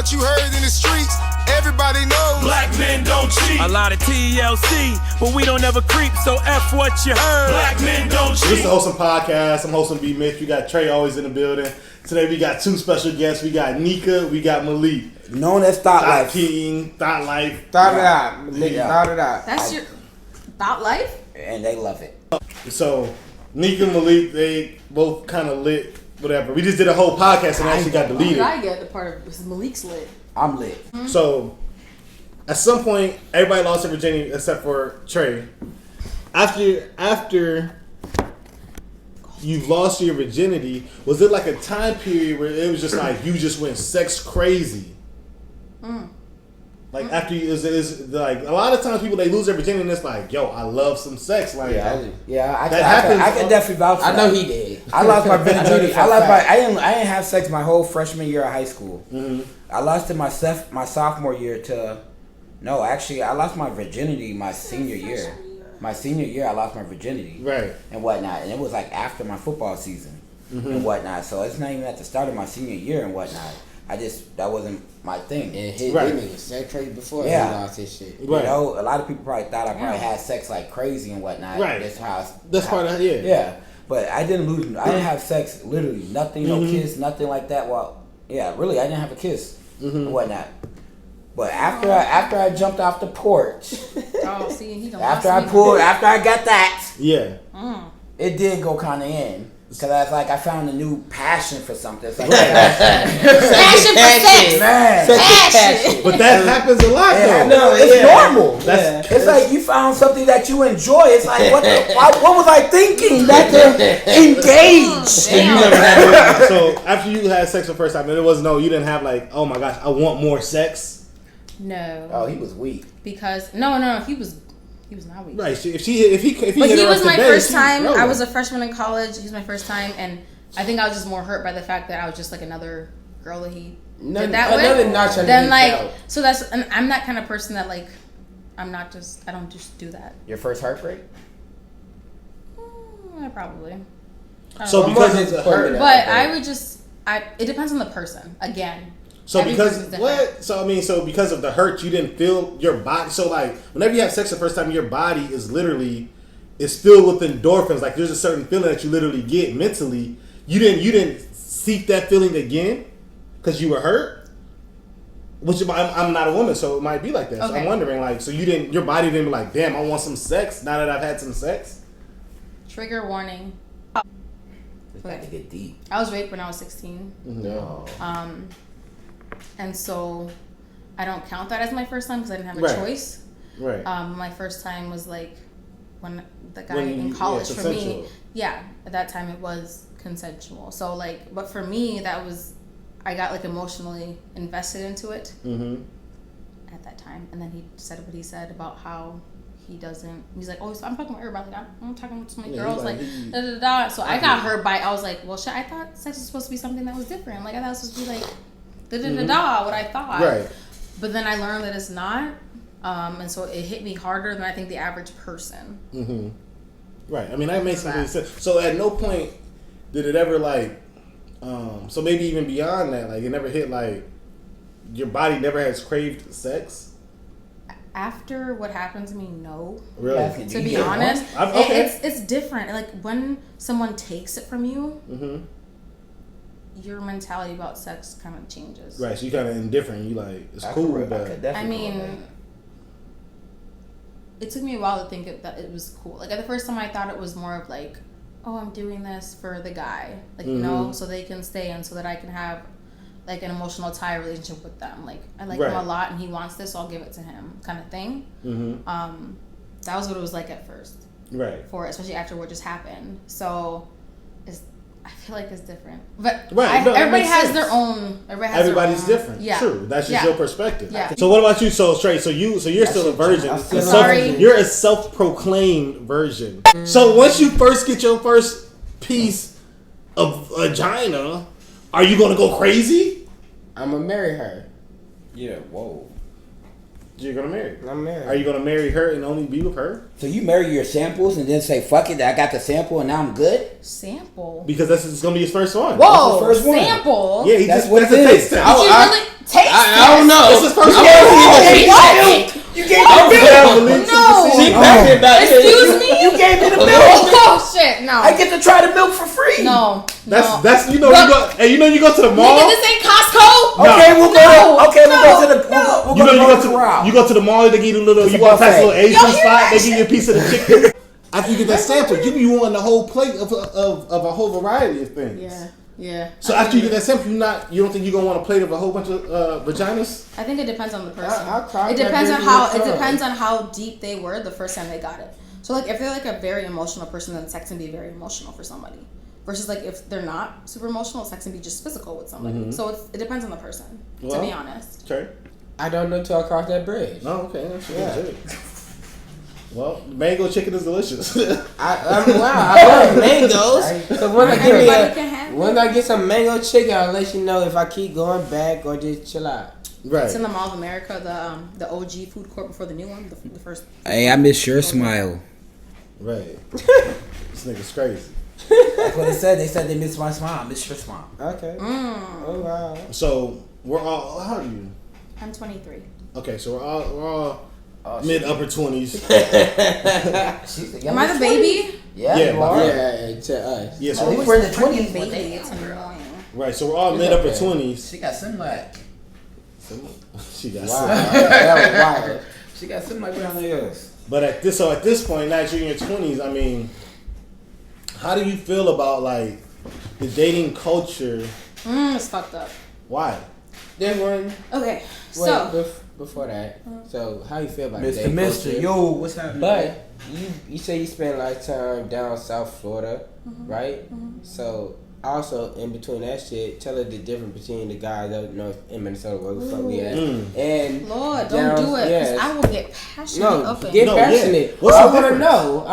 what you heard in the streets. Everybody knows black men don't cheat. A lot of TLC, but we don't ever creep, so F what you heard. Black men don't cheat. This is the Wholesome Podcast. I'm Wholesome B, Mitch. We got Trey always in the building. Today we got two special guests. We got Nica, we got Malik. Known as Thought Life. King, Thought Life. Thought it out. Nigga, thought it out. That's your Thought Life? And they love it. So, Nica and Malik, they both kind of lit, whatever. We just did a whole podcast and actually got deleted. I get the part of this Malik's lit. I'm lit. Mm-hmm. So, at some point, everybody lost their virginity except for Trey. After you've lost your virginity, was it like a time period where it was just like you just went sex crazy? Like after you, is like a lot of times people they lose their virginity and it's like, yo, I love some sex. Like I happens. can definitely vouch for I know that. he did. I lost my virginity. I didn't have sex my whole freshman year of high school. Mm-hmm. I lost it my sophomore year to. No, actually, I lost my virginity my senior year. My senior year, I lost my virginity, right, and whatnot, and it was like after my football season and whatnot. So it's not even at the start of my senior year and whatnot. That wasn't my thing. And his nigga sex crazy before he lost his shit. Right. You know, a lot of people probably thought I probably had sex like crazy and whatnot. Right. That's part of it. Yeah, but I didn't lose. I didn't have sex. Literally nothing. No kiss. Nothing like that. Well, yeah, really, I didn't have a kiss and whatnot. But after I jumped off the porch, after I got that, it did go kind of in. Because I was like, I found a new passion for something. It's like passion for sex. Man. Passion. But that happens a lot, though. No, it's normal. It's like you found something that you enjoy. It's like, what was I thinking? That to engage. So after you had sex for the first time, and you didn't have like, oh my gosh, I want more sex. No. Oh, he was weak. Because no, he was not weak. Right. If he But hit he her was up my today, first time. rolling. I was a freshman in college. He was my first time, and I think I was just more hurt by the fact that I was just like another girl that he did that with. Then like, so that's, and I'm that kind of person that like, I don't just do that. Your first heartbreak? Probably. So because it's a hurt, but I would just, it depends on the person again. So because because of the hurt, you didn't feel your body. So like whenever you have sex the first time, your body is filled with endorphins. Like there's a certain feeling that you literally get mentally. You didn't seek that feeling again because you were hurt. Which I'm not a woman, so it might be like that. Okay. So I'm wondering, like, so your body didn't be like, damn, I want some sex now that I've had some sex. Trigger warning. It's about to get deep. I was raped when I was 16. No. And so I don't count that as my first time because I didn't have a choice. Right. My first time was like when the guy in college for me. Yeah, at that time it was consensual. So like, but for me I got like emotionally invested into it at that time. And then he said what he said about how he's like, oh, so I'm talking about everybody. Like, I'm talking to my girls, like, da da da. So I got hurt by, I was like, well, shit, I thought sex was supposed to be something that was different. Like, I thought it was supposed to be like, da da da da, what I thought. Right. But then I learned that it's not. And so it hit me harder than I think the average person. Mm-hmm. Right. I mean, that makes complete sense. So at no point did it ever, like, so maybe even beyond that, like, it never hit, like, your body never has craved sex? After what happened to me, no. Really? To be honest, it's different. Like when someone takes it from you, your mentality about sex kind of changes. Right. So you kind of indifferent. You like it's cool, but I mean, it took me a while to think that it was cool. Like at the first time, I thought it was more of like, oh, I'm doing this for the guy, like you know, so they can stay and so that I can have like an emotional tie relationship with them. Like I like him a lot and he wants this, so I'll give it to him, kind of thing. That was what it was like at first, right? For especially after what just happened. So I feel like it's different, but everybody has their own. Everybody's different. Yeah, true. That's just your perspective. Yeah. So what about you? So Trey, so you're still a virgin. You're a self-proclaimed virgin. So once you first get your first piece of vagina, are you gonna go crazy? I'm gonna marry her. Yeah. Whoa. You're gonna marry her. I'm married. Are you gonna marry her and only be with her? So you marry your samples and then say, fuck it, I got the sample and now I'm good? Sample? Because it's gonna be his first one. Whoa, that's his first one. Sample? Yeah, that's what it is. taste I don't know. This is first You gave me the milk. No. She passionate about it. Excuse me? You gave me the milk. Oh shit, no. I get to try the milk for free. No. That's you know you go to the mall. Nigga, this ain't Costco. Okay, we'll go. Okay, we'll go to the. You go to the mall. They give you a little. You want to little Asian spot. They give you a piece of the chicken. After you get that sample, you be wanting a whole plate of a whole variety of things. Yeah. So after you get that sample, you don't think you're gonna want a plate of a whole bunch of vaginas? I think it depends on the person. I'll It depends on how deep they were the first time they got it. So like if they're like a very emotional person, then sex can be very emotional for somebody. Versus like if they're not super emotional, sex can be just physical with somebody. Mm-hmm. So it depends on the person. To be honest. Okay. I don't know till I cross that bridge. Oh, okay. That's good. Well, mango chicken is delicious. I love mangoes. So when I get some mango chicken, I'll let you know if I keep going back or just chill out. Right. It's in the Mall of America, the OG food court before the new one, the first. Hey, I miss your smile. Right. This nigga's crazy. That's what they said. They said they miss my smile. I miss your smile. Okay. Oh wow. So we're all. How old are you? I'm 23. Okay, so we're all mid upper 20s. Am I the baby? Yeah, you are. Yeah, to us. Yeah, so we're in the 20s. Baby, it's annoying. Right, so we're all mid upper 20s. She got Similac. She got Wow. Similac. That was wild. She got Similac around the ears. But at this point, now that you're in your 20s, I mean, how do you feel about like the dating culture? It's fucked up. Why? Then one. Okay, so before that, so how you feel about dating Mr. culture? Yo, what's happening? But you say you spend a lot of time down South Florida, right? So also in between that shit, tell her the difference between the guys up north in Minnesota where the fuck we at, and Lord, don't do it, because I will get passionate up in. Get passionate. What's I the want to difference? know.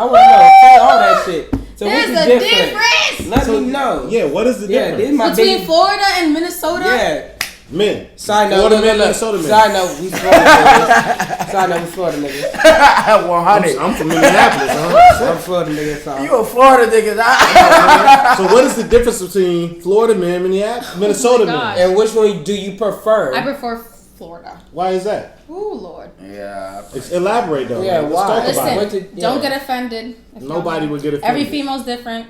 Say all that shit. So There's what's a the difference. Let me know. Yeah, what is the difference? This is my Between Florida and Minnesota? Yeah. Men. Side note, Florida men, Minnesota men. Side note, we Florida niggas. Side note, we Florida niggas. 100. I'm from Minneapolis, huh? I'm Florida niggas. So. You a Florida nigga? So what is the difference between Florida men and Minnesota men? gosh. And which one do you prefer? I prefer Florida. Why is that? Ooh, Lord. Yeah. Elaborate though. Yeah, Let's why? talk about it. Listen, don't get offended. if Nobody y'all- would get offended. Every female's different.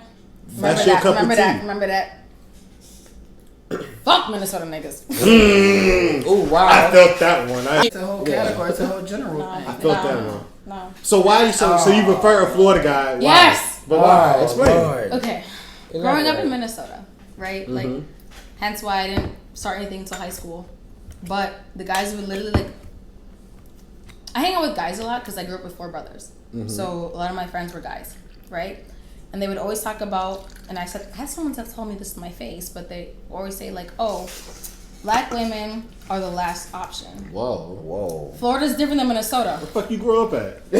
That's your cup of tea. Remember that. Fuck Minnesota niggas. Oh wow. I felt that one. It's a whole category. It's a whole general thing. I felt that one. No. So why? So you prefer a Florida guy? Why? Yes. But why? Explain. Okay. Growing up in Minnesota, right? Like, hence why I didn't start anything until high school. But the guys would literally like. I hang out with guys a lot because I grew up with 4 brothers. So a lot of my friends were guys, right? And they would always talk about, and I had someone that told me this to my face, but they always say like, oh, black women are the last option. Whoa. Florida's different than Minnesota. Where the fuck you grew up at?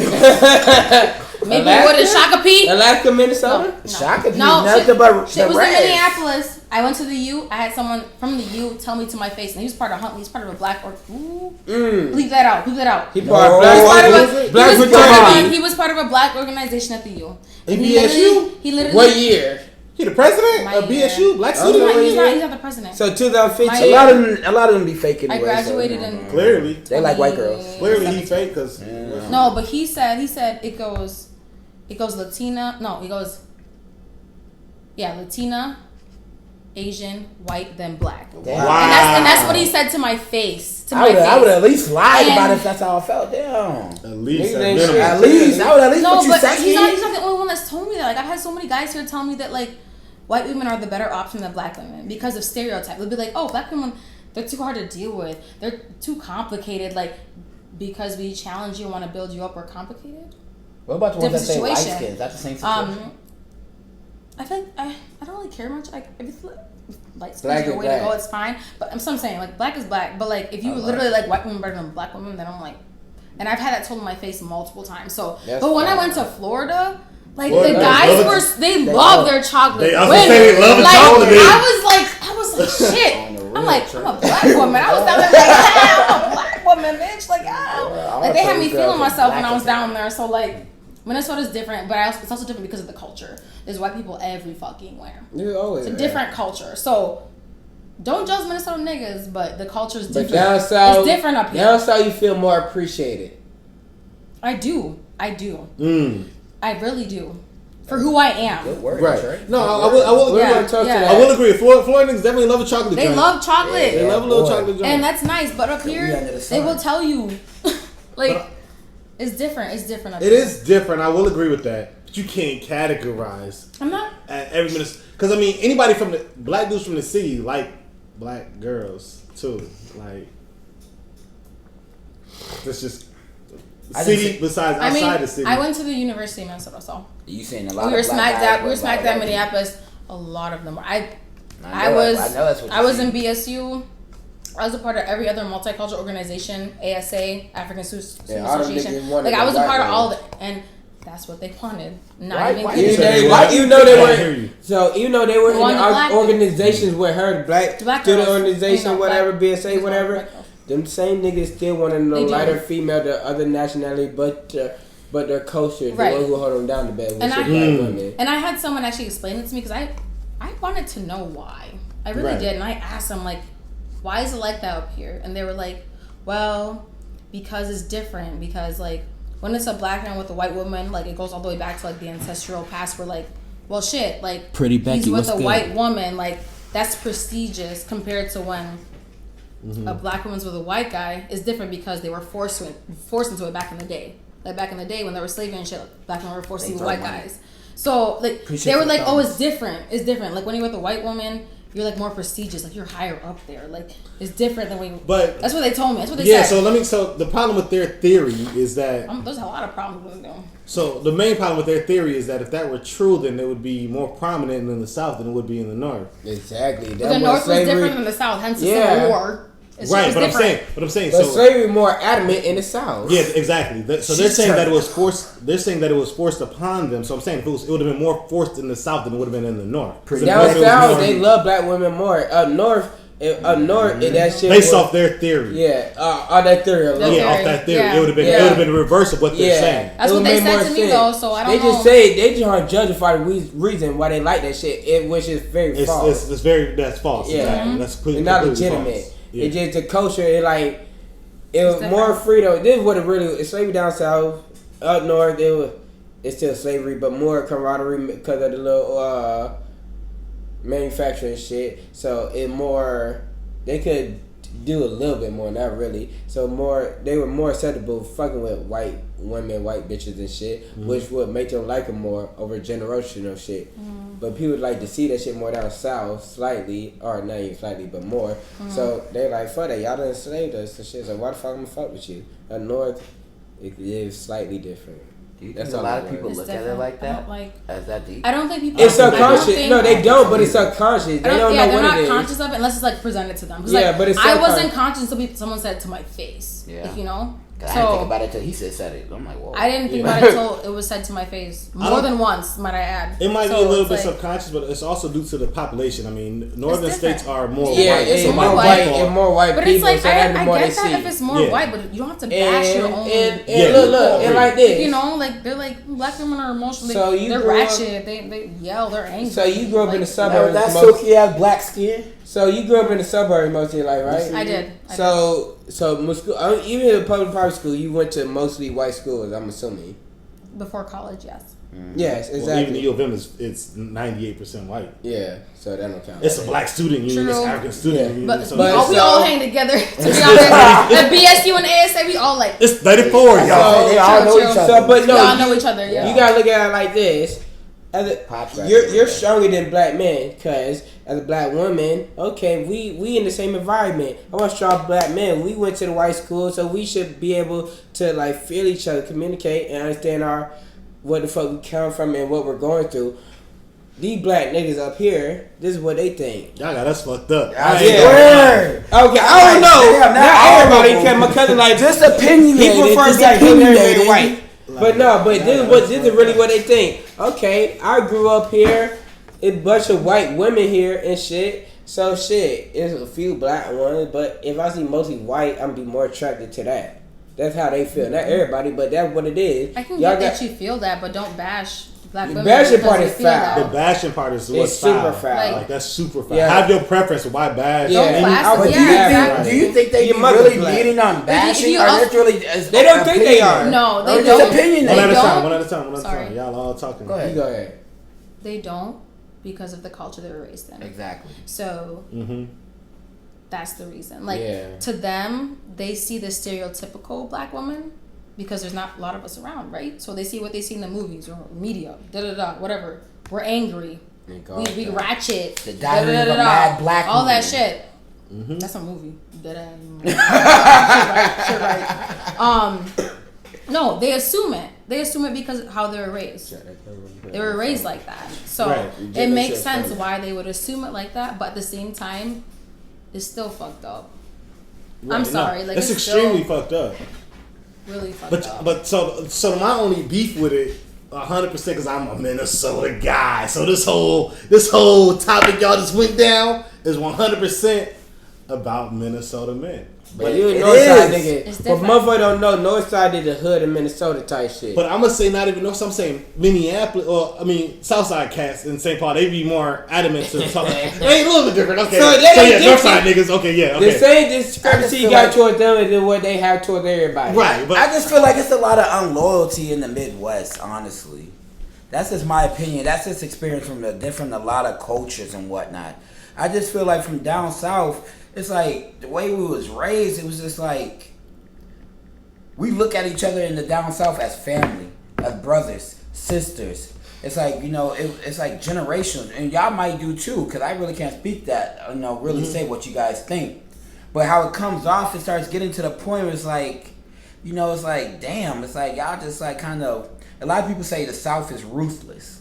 Maybe what is Shakopee? Alaska, Minnesota? No. Shaka No, nothing but shit was the in rest. Minneapolis. I went to the U. I had someone from the U tell me to my face, and he was part of Huntley. He's part of a black or bleep that out. He part of black fraternity. He was part of a black organization at the U. In BSU? He literally. What year? He the president My of year. BSU? Black He's student? not the president. So 2015. My A lot of them be fake I anyway. graduated so, in. Clearly. They like white girls. Clearly he fake because... No, but he said it goes Latina. No, he goes. Yeah, Latina, Asian, white, then black. Wow. And that's what he said to my face. I would at least lie And- about it if that's how I felt. Damn. At least. Niggas ain't at shit. minimum. At least I would at least No, put you but sexy. he's not the only one that's told me that. Like, I've had so many guys here tell me that, like, white women are the better option than black women because of stereotype. They'll be like, oh, black women, they're too hard to deal with. They're too complicated. Like, because we challenge you and want to build you up, we're complicated. What about the ones that Different say light situation. skin? Is that the same situation? I feel like I don't really care much. Like, if it's light skin Black is your is way black. to go, it's fine. But I'm saying, like, black is black. But, like, if you literally like white women better than black women, then I'm like, and I've had that told in my face multiple times. So, That's but when I fine. went to Florida, like, Florida, the they guys love they love their chocolate. I was women. gonna say they love the like, chocolate. I was like, shit. I'm like, I'm a black woman. I was down there like, I'm a black woman, bitch. Like, like they had me feeling myself when I was down there. So, like, Minnesota's different, but it's also different because of the culture. There's white people every fucking where. It's It's a different culture. So don't judge Minnesota niggas, but the culture's different. But down south, it's different up here. Down south, you feel more appreciated. I do. I really do. For who I am. Good word, Right. Trey. No, I will agree. Yeah. I will agree. Florida niggas definitely love a chocolate They joint. love chocolate. They love a little chocolate joint. And that's nice. But up here, under the they sun. will tell you, like, it's different. It's different up It here. is different. I will agree with that. But you can't categorize I'm not. at every minute. Because, I mean, anybody from the black dudes from the city like black girls, too. Like, that's just city besides outside the city. I went to the University of Minnesota, so You saying a lot we were of black smack guys, dab. but We were a lot smack of dab white Minneapolis. A lot of them were. I know that's what I you're was in saying. BSU. I was a part of every other multicultural organization, ASA, African Student all them Association. niggas wanted Like I was a the part white of all of it, and that's what they wanted. Not Why- even why kidding. you say Even though they I hear were, you. so even though they were in Wanted black the organizations with her, black Black student girls. organization, You know, whatever, black- BSA, black whatever. girls. Them same niggas still wanted to know They do. lighter female, the other nationality, but their culture, the Right. one who hold them down to bed, which And is I- black women. And I had someone actually explain it to me because I wanted to know why. I really Right. did, and I asked them like, why is it like that up here? And they were like, well, because it's different. Because like when it's a black man with a white woman, like it goes all the way back to like the ancestral past. Where like, well, shit, like Pretty Becky, he's with what's a good? white woman, like that's prestigious compared to when a black woman's with a white guy is different because they were forced into it back in the day. Like back in the day when there was slavery and shit, black men were forced to be with white guys. So like Appreciate they were the like, oh, thumbs. it's different. It's different. Like when you're with a white woman, you're like more prestigious. Like you're higher up there. Like it's different than when. But that's what they told me. That's what they yeah, said. so the problem with their theory is that There's a lot of problems with them. so the main problem with their theory is that if that were true, then it would be more prominent in the South than it would be in the North. Exactly. But the North was different than the South. Hence the Civil War. It's Right, just but different. I'm saying, But so slavery more adamant in the South. yeah, exactly. So they're saying that it was forced. They're saying that it was forced upon them. So I'm saying it would have been more forced in the South than it would have been in the North. Down In the North, it was south, more they love black women more. Up north, that shit. based off their theory. Yeah, all that theory alone. Yeah, off that theory, Yeah. it would have been Yeah. the reverse of what they're saying. That's It what would they make said more to me sense. though. So I don't know. They just say they just trying to justify the reason why they like that shit, which is very false. That's false. Yeah. Exactly. That's It's completely not completely legitimate. false. Yeah. It's just the culture. It was different. more freedom. This is what it really is. Slavery down south, up north, it's still slavery, but more camaraderie because of the little manufacturing shit. So they could do a little bit more, not really. So they were more acceptable fucking with white women, white bitches and shit, which would make them like them more over generational shit. But people like to see that shit more down south, slightly, or not even slightly, but more. So they're like, fuck that, y'all done enslaved us and shit. So why the fuck I'm gonna fuck with you? Up north, it is slightly different. Do you That's think a all lot it of people was. look It's at it like different. that? As that deep? I don't think people. It's I don't subconscious. think- No, they don't, but it's subconscious. They don't know they're what not it is. conscious of it unless it's like presented to them. 'Cause, Yeah, like, but it's I subconscious. wasn't conscious until someone said it to my face. Yeah. Like, you know. 'Cause I didn't think about it till he said it. I'm like, whoa. I didn't think about it until it was said to my face more than once. Might I add? It might So be a little it's bit like- subconscious, but it's also due to the population. I mean, northern It's different. states are more Yeah, white. it's so more by white default- and more white But people. it's like so that's the I more get they that see. if it's more Yeah. white, but you don't have to bash your own. And Yeah, look, and like this. You know, like they're like black women are emotionally. So you they're grew up- ratchet. They yell. They're angry. So you grew up in the Like, suburbs. That most- silky ass black skin. So you grew up in the suburbs most of your life, right? I did. So most school, even in public private school, you went to mostly white schools. I'm assuming. Before college, yes. Yes, Well, exactly. even the U of M it's 98% white. Yeah, so that don't count. It's a black student union. It's True. an African student Yeah. union. But, so we so- all hang together. To be honest, at BSU and ASA, we all like. it's 34, y'all. So- They all know True. each other. So, but no, we all know each other. Yeah. You gotta look at it like this. Pop track. You're stronger than black men, cause as a black woman, okay, we in the same environment. I want strong black men. We went to the white school, so we should be able to like feel each other, communicate, and understand what the fuck we come from and what we're going through. These black niggas up here, this is what they think. Y'all got us fucked up. Yeah. Okay, I don't know. Damn, Not everybody, horrible. cause my cousin like Just opinionated. he prefers Just black people very opinionated. white. But no, but this is really what they think. Okay, I grew up here, a bunch of white women here and shit. So shit, there's a few black ones, but if I see mostly white, I'm be more attracted to that. That's how they feel. Not everybody, but that's what it is. I can Y'all get that you feel that, but don't bash black The women. bashing because part they is feel foul. that. The bashing part is what's It's super foul. foul. Like that's super foul. Yeah. Have your preference. Why bash? Yeah. Don't class I it. would But Yeah, do you think they Your be mother really black. leading on bashing? you Or also- that's really They don't think they are. No, Or they just don't. opinion. One They at a don't. time. One at a time. One at a Sorry. time. Y'all all talking. Go ahead. You go ahead. They don't because of the culture they were raised in. Exactly. So that's the reason. Like Yeah. to them, they see the stereotypical black woman because there's not a lot of us around, right? So they see what they see in the movies or media, whatever. We're angry. We ratchet. The Diary of a Mad Black all that Woman. shit. That's a movie. Shit right. No, they assume it. They assume it because of how they were raised. They were raised like that. So Right. it makes sense why they would assume it like that, but at the same time, it's still fucked up. Right, I'm sorry. No, like it's still extremely fucked up. really fucked up. But so my only beef with it 100% because I'm a Minnesota guy. So this whole topic y'all just went down is 100% about Minnesota men. But you a It Northside is. nigga. It's But different. motherfucker don't know Northside is the hood of Minnesota type shit. But I'm gonna say not even North. I'm saying Minneapolis, or I mean Southside cats in St. Paul. They be more adamant to talk. They ain't a little bit different. Okay, So they yeah, ain't Northside different. niggas. Okay, yeah, The okay, same discrepancy you feel got like- towards them is than what they have towards everybody. right. But I just feel like it's a lot of unloyalty in the Midwest, honestly. That's just my opinion. That's just experience from a lot of cultures and whatnot. I just feel like from down south, it's like the way we was raised, it was just like we look at each other in the down south as family, as brothers, sisters. It's like, it's like generational. And y'all might do too, because I really can't speak that, really say what you guys think. But how it comes off, it starts getting to the point where it's like, it's like, damn, it's like y'all just like kind of, a lot of people say the South is ruthless.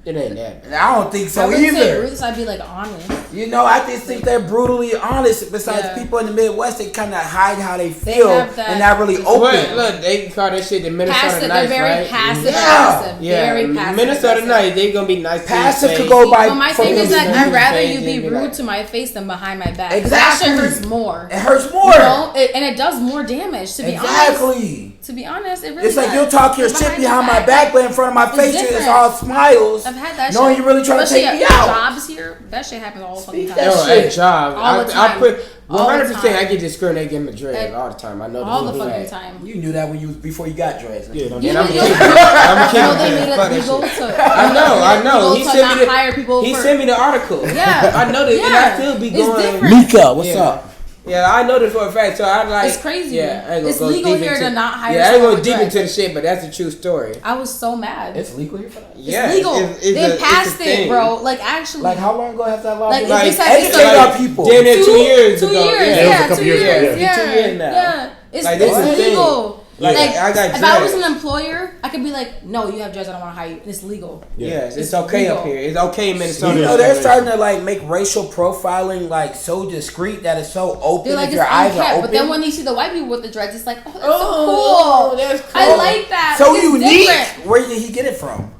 It ain't that. And I don't think so I wouldn't say either. ruthless. I'd be like honest. I just think they're brutally honest. Besides Yeah. people in the Midwest, they kind of hide how they feel have that- and not really open. Look, they call that shit the Minnesota Passive. nice, They're very right? passive. Yeah. Aggressive. Yeah, Very passive. Minnesota aggressive. nice. They gonna be nice. Passive to could your go face. by. But my for thing is them. that I'd rather Face you be and be rude like- to my face than behind my back. Exactly. That shit hurts more. It hurts more. And it does more damage. To be honest. Exactly. To be honest, it really It's like does. you'll talk your shit behind my back, but in front of my face, it's different. all smiles. I've had that knowing shit. you really trying to Especially take me at out. jobs here, that shit happens all the fucking Speak time. that Yo, shit. at job, All the I time. put All the 100%. I time. get discriminated in Madrid At- all the time. I know All the this fucking fact. time. You knew that when you was before you got dreads. yeah, no, You And I'm know, kidding. you I'm kidding. know they made Fuck it that legal shit. to. I know. He to sent not me the. hire people. He for, sent me the article. Yeah. I know that, and I Yeah. still be It's going. different. Nica, what's Yeah. up? Yeah, I know this for a fact. So I like. It's crazy. Yeah, I ain't gonna It's go legal deep here into, to not hire Yeah, I ain't someone going with deep dreads. into the shit, but that's a true story. I was so mad. It's legal here for that. Yeah, It's legal. it's They a passed it, thing. bro. Like actually. Like how long ago has that law Like, been? if Like, it's like- educate like- our people. Damn near 2 years 2 ago. years, Yeah, it was a yeah, couple 2 years ago, years, yeah. 2 years now. Yeah, it's Like, this is the thing. legal. Like, I got if I was dreads. an employer, I could be like, no, you have dreads, I don't want to hire you. It's legal. Yes, it's It's okay legal. up here. It's okay in Minnesota. You know, they're starting to like make racial profiling like so discreet that it's so open. They're like, if it's your eyes are unkept. open. But then when you see the white people with the dreads, it's like, oh, that's Oh, so cool. that's cool. I like that. so Like, it's unique. different. Where did he get it from?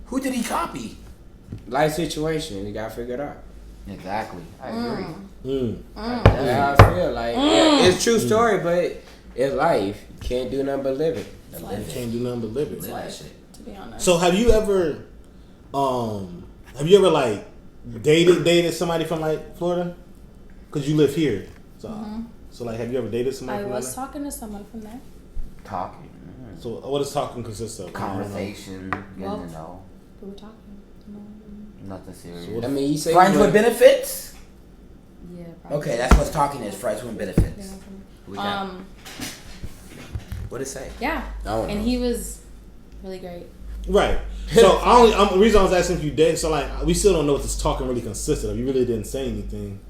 Who did he copy? Life situation, you gotta figure it out. Exactly. I agree. That's how I feel. Like it's a true story, but it's life. You can't do nothing but live it. You can't do nothing but live it. That shit. To be honest. So have you ever like dated somebody from like Florida? Cause you live here, so like have you ever dated somebody I from was there? talking to someone from there. Talking. So what does talking consist of? Conversation. Getting Well, to know. We were talking. Nothing serious. So what I mean, you say Friends you with were- benefits? Yeah. Probably. Okay, that's what talking is. Friends with benefits. We got, what did it say? Yeah. I don't And know. he was really great. Right. So the reason I was asking if you did, so like we still don't know what this talking really consisted of. You really didn't say anything.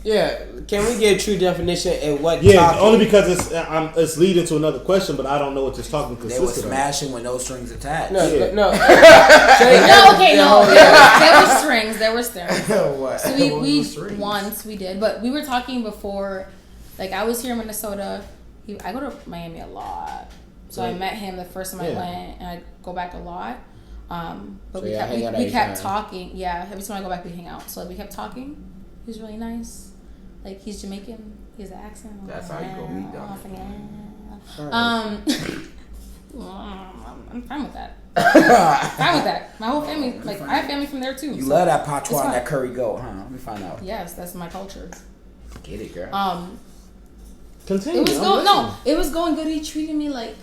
Yeah, can we get a true definition and what? Yeah, talking? only because it's leading to another question, but I don't know what this talking They were consisted of. smashing with no strings attached. No, Yeah. no. No, okay, no. There were strings. There were strings. What? So What was the we strings? once we did, but we were talking before. Like I was here in Minnesota. I go to Miami a lot, so I Right. met him the first time I Yeah. went, and I go back a lot. But So we y'all kept hang out we every kept time. talking. Yeah, every time I go back, we hang out. So we kept talking. He was really nice. Like he's Jamaican. He has an accent. That's how you gonna meet them. I'm fine with that. Fine with that. My whole family, like I have family from there too. You so love that patois it's and that fine. curry goat, huh? Let me find out. Yes, that's my culture. Get it, girl. Continue. It was going good. He treated me like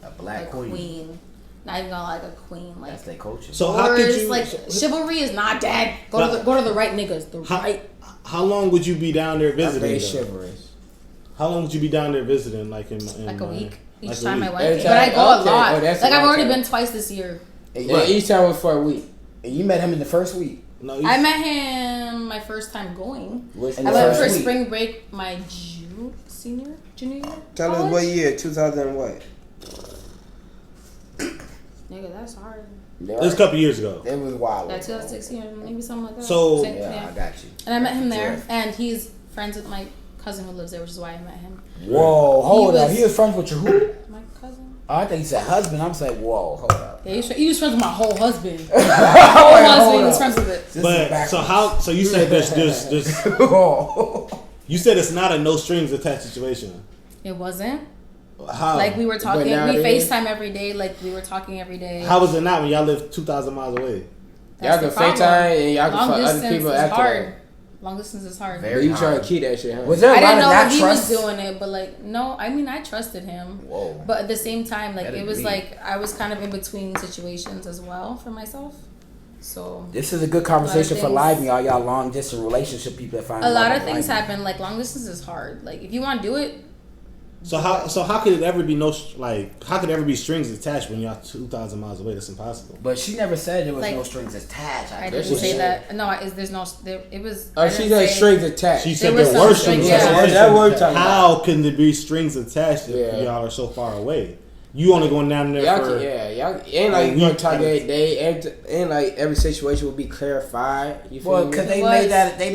A black queen. Not even gonna like a queen. Like That's their culture. So how could you like chivalry is not dead. Go to the right niggas. How long would you be down there That's very visiting? chivalrous. How long would you be down there visiting? Like in like a week. Each like a time I week? went. Every But I time? go a Okay. lot. Oh, that's Like a I've long already time. been twice this year. Yeah, each time was for a week. And you met him in the first week. No, I met him my first time going. Which And I the went first for week. spring break my junior year. Tell us college? what year, 2000 and what? Nigga, that's hard. it was a couple years ago. It was wild. That 2016, maybe something like that. So- Yeah, I got you. And I met him there, Yeah. and he's friends with my cousin who lives there, which is why I met him. Whoa, hold up. was- He was friends with your who? My cousin. Oh, I think he said husband. I'm saying, whoa, hold up. Yeah, he was friends with my whole husband. Whole husband, he was friends with it. This is But backwards. so you said there's Oh. you said it's not a no strings attached situation. It wasn't. How? Like we were talking, now we it is. FaceTime every day. Like we were talking every day. How was it not when y'all live 2,000 miles away? Y'all can FaceTime and y'all can Long fuck other distance people is after hard. that. Long distance is hard. But you trying to keep that shit, huh? Was there a I lot didn't of know that that he trust? was doing it, but like no, I mean I trusted him. Whoa. But at the same time, like That'd it was be- like I was kind of in between situations as well for myself. So This is a good conversation for things- live me, all y'all long distance relationship people that find a lot love of things online. happen. Like long distance is hard. Like if you want to do it, So how could it ever be how could ever be strings attached when y'all 2,000 miles away? That's impossible. But she never said there was Like, no strings attached. I That's didn't what say she that. No, there's no. It was. Oh, I she didn't got say- strings attached. She said was there some were strings, strings yeah. attached. That's what we're talking about. How can there be strings attached if Yeah. y'all are so far away? You only going down there Y'all for y'all ain't like you gonna talk every day. Ain't like every situation will be clarified. You feel Well, me? because It they was-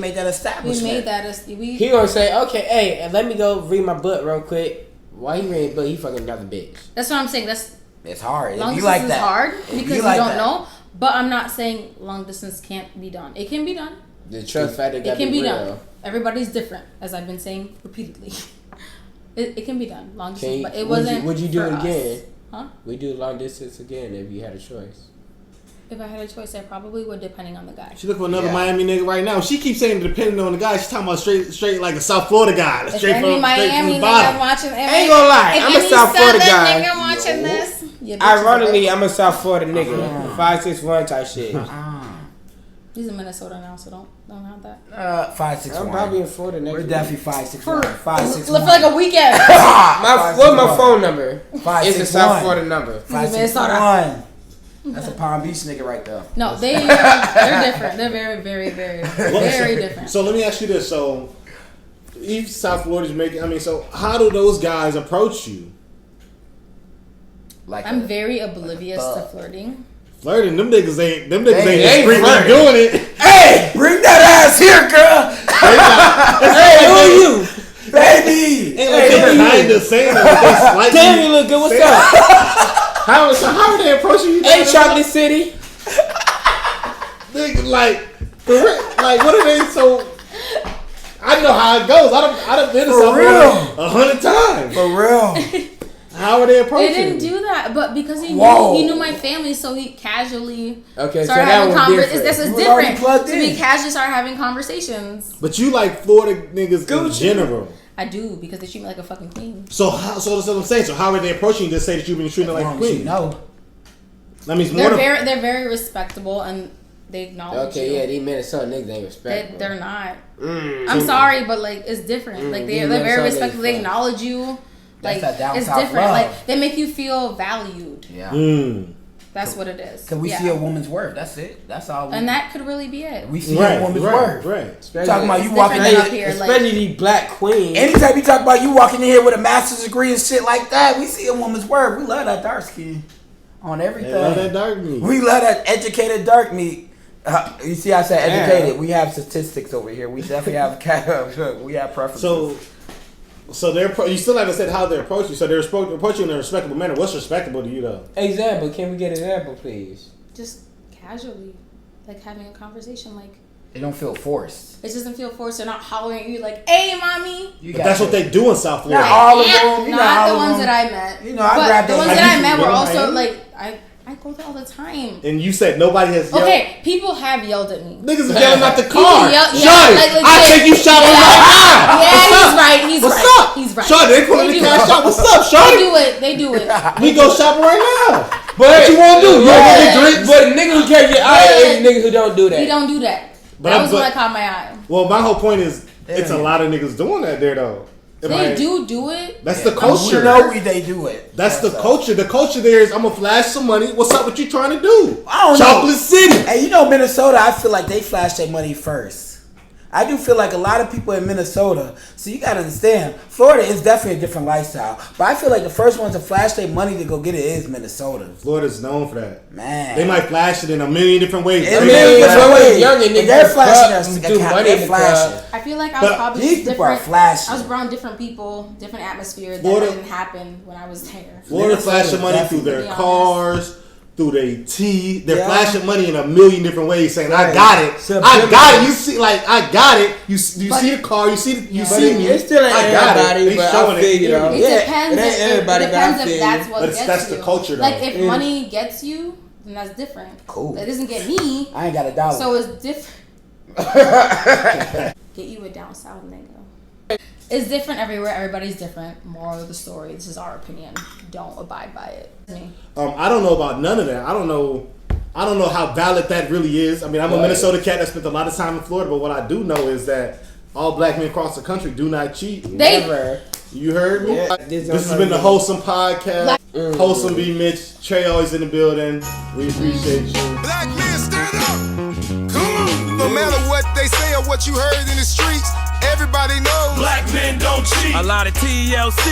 made that We establishment. made that. We. He gonna say, okay, hey, let me go read my book real quick. Why he reading book? He fucking another bitch. That's what I'm saying. That's It's hard. long If you distance like is that. hard If because you like don't that. know. But I'm not saying long distance can't be done. It can be done. The trust factor It got to can be be real. done. Everybody's different, as I've been saying repeatedly. It can be done. Long Can distance, you, but it wasn't. Would you do for it us. again? Huh? We do long distance again if you had a choice. If I had a choice, I probably would, depending on the guy. She looking for another Yeah. Miami nigga right now. She keeps saying depending on the guy. She's talking about straight like a South Florida guy. If Straight any from Miami the nigga bottom. watching, Ain't gonna lie, I'm a South Florida guy. Nigga watching this. Yeah, bitches Ironically, are I'm a South Florida nigga. 5'6" type shit. He's in Minnesota now, so don't have that. 5'6". I'm probably in Florida next We're week. definitely 5'6". For 5'6". for like a weekend. What's my phone number? 5'6". It's a South Florida number. 5'6". That's a Palm Beach nigga right there. No, they're different. They're very, very, very, very different. So let me ask you this. So each South Florida's making. I mean, so how do those guys approach you? Like I'm very oblivious to flirting. Flirting, them niggas ain't They discreetly flirting. doing it. Hey, bring that ass here, girl. Hey, who are you? Baby. Ain't like they kind of saying it. They slightly. Damn, you look good. What's up? How are they approaching you? Hey, Chocolate City. Nigga, like, for real, like, what are they so? I know how it goes. I done been to For South real. Florida 100 times. For real. How are they They approaching? didn't do that, but because Whoa. he knew my family, so he casually Okay, so started that having was different. This is You was already different. plugged So we in. casually started having conversations. But you like Florida niggas in Gucci. general. I do because they treat me like a fucking queen. So that's what I'm saying. So how are they approaching you to say that you've been treated like a queen? No. That means more. They're very respectable and they acknowledge Okay, you. yeah, these Minnesota niggas ain't respectful. They're not. I'm sorry, but like it's different. Like they're very Minnesota respectful. They niggas. acknowledge you. That's Like that down it's south different. love. Like they make you feel valued. Yeah. That's what it is. Because we Yeah. see a woman's worth. That's it. That's all. And that could really be it. we see Right, a woman's right, worth. right. Talking about you It's walking different in out here, Especially these black queens. Anytime you talk about you walking in here with a master's degree and shit like that, we see a woman's worth. We love that dark skin on everything. They love that dark meat. We love that educated dark meat. You see, I said educated. We have statistics over here. We definitely have we have preferences. So you still haven't said how they approach you. So they're approaching you in a respectable manner. What's respectable to you though? Example, can we get an example, please? Just casually, like having a conversation. Like They don't feel forced. it doesn't feel forced. They're not hollering at you like, "Hey, mommy." You But got that's to- what they do in South Florida. Not all of Yeah, them. You know, not all the of ones them. that I met. You know, I but grabbed the that- ones Have that I you met were been in also Miami? like I go it all the time. And you said nobody has yelled. Okay, people have yelled at me. Niggas is yelling at the car. Shorty, I take you shopping right now. Yeah, he's right. What's up? He's right. Shorty, they put in the cash out. What's up, Shorty? They do it. We go shopping right now. But what you want to do? You want to get drinks? But niggas who can't get out is niggas who don't do that. He don't do that. That was when I caught my eye. Well, my whole point is, it's a lot of niggas doing that there though. They do it. That's the culture. You know they do it. That's the culture. The culture there is, I'm gonna flash some money. What's up? What you trying to do? I don't Chocolate know. City. Hey, you know Minnesota, I feel like they flash their money first. I do feel like a lot of people in Minnesota, so you gotta understand, Florida is definitely a different lifestyle. But I feel like the first ones to flash their money to go get it is Minnesota. Florida's known for that. Man. They might flash it in a million different ways. They're flashing us do money. They're flashing. I feel like I was probably these people are different. flashing. I was around different people, different atmosphere. That Florida didn't happen when I was there. Florida flashing money through their cars, through their tea. They're Yeah. flashing money in a million different ways, saying, Right. "I got it, I got it." You see, like, I got it. You see the car, you see me. It still ain't I got everybody, it. They but showing I feel you though. It Yeah, depends. it ain't everybody, It depends but I if feel that's you. what But gets that's you. the culture, though. Like if money gets you, then that's different. Cool. It doesn't get me, I ain't got a dollar. so it's different. Get you a down south nigga. It's different everywhere. Everybody's different. Moral of the story. This is our opinion. Don't abide by it. Me. I don't know about none of that. I don't know how valid that really is. I mean, I'm a Minnesota cat that spent a lot of time in Florida, but what I do know is that all black men across the country do not cheat. Never. You heard me? Yeah. This has been the Wholesome Podcast. Wholesome B, Mitch, Trey always in the building. We appreciate you. Black men, stand up. Come on. No matter what they say or what you heard in the streets, everybody knows. Black men don't cheat. A lot of TLC.